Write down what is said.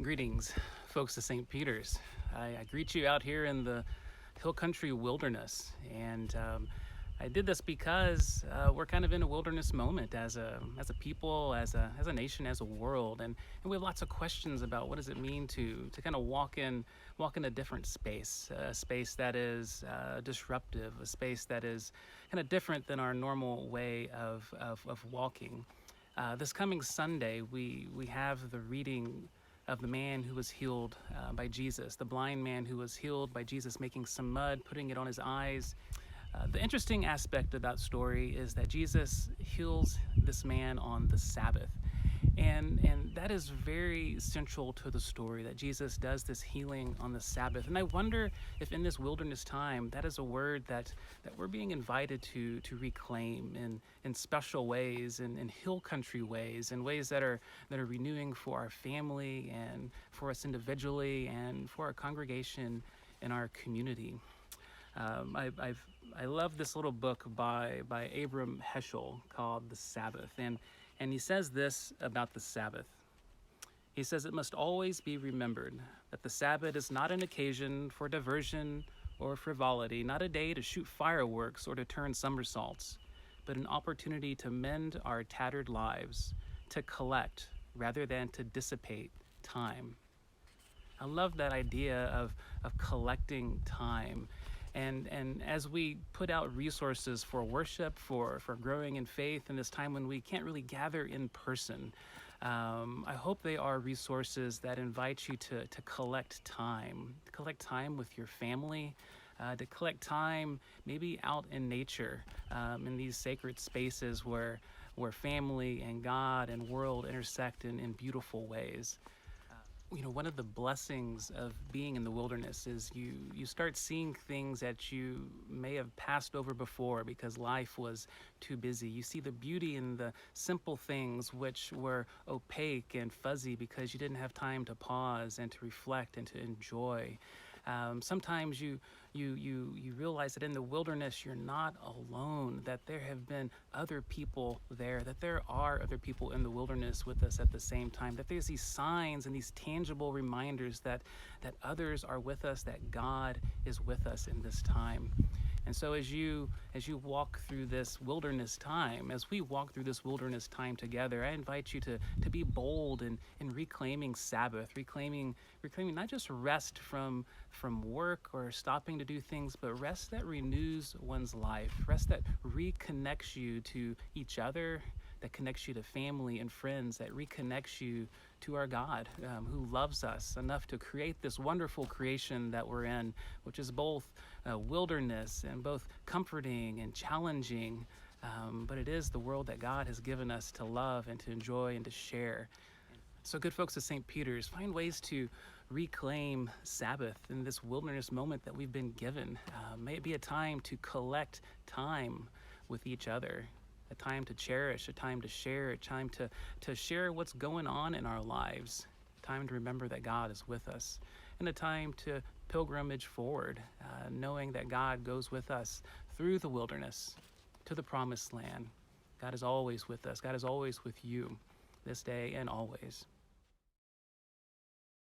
Greetings, folks of St. Peter's. I greet you out here in the hill country wilderness, and I did this because we're kind of in a wilderness moment as a people, as a nation, as a world, and we have lots of questions about what does it mean to kind of walk in a different space, a space that is disruptive, a space that is kind of different than our normal way of walking. This coming Sunday, we have the reading of the man who was healed by Jesus, the blind man who was healed by Jesus making some mud, putting it on his eyes. The interesting aspect of that story is that Jesus heals this man on the Sabbath. And that is very central to the story, that Jesus does this healing on the Sabbath. And I wonder if in this wilderness time, that is a word that we're being invited to reclaim in special ways, in hill country ways, in ways that are renewing for our family and for us individually and for our congregation and our community. I love this little book by Abraham Heschel called The Sabbath, and he says this about the Sabbath. He says, "It must always be remembered that the Sabbath is not an occasion for diversion or frivolity, not a day to shoot fireworks or to turn somersaults, but an opportunity to mend our tattered lives, to collect rather than to dissipate time." I love that idea of collecting time. And as we put out resources for worship, for growing in faith in this time when we can't really gather in person, I hope they are resources that invite you to collect time with your family, to collect time maybe out in nature, in these sacred spaces where family and God and world intersect in beautiful ways. One of the blessings of being in the wilderness is you start seeing things that you may have passed over before because life was too busy. You see the beauty in the simple things which were opaque and fuzzy because you didn't have time to pause and to reflect and to enjoy. Sometimes you realize that in the wilderness you're not alone, that there have been other people there, that there are other people in the wilderness with us at the same time, that there's these signs and these tangible reminders that others are with us, that God is with us in this time. And so as you walk through this wilderness time, as we walk through this wilderness time together, I invite you to be bold in reclaiming Sabbath, reclaiming not just rest from work or stopping to do things, but rest that renews one's life, rest that reconnects you to each other, that connects you to family and friends, that reconnects you to our God, who loves us enough to create this wonderful creation that we're in, which is both wilderness and both comforting and challenging, but it is the world that God has given us to love and to enjoy and to share. So good folks of St. Peter's, find ways to reclaim Sabbath in this wilderness moment that we've been given. May it be a time to collect time with each other, a time to cherish, a time to share, a time to share what's going on in our lives, a time to remember that God is with us, and a time to pilgrimage forward, knowing that God goes with us through the wilderness to the promised land. God is always with us. God is always with you this day and always.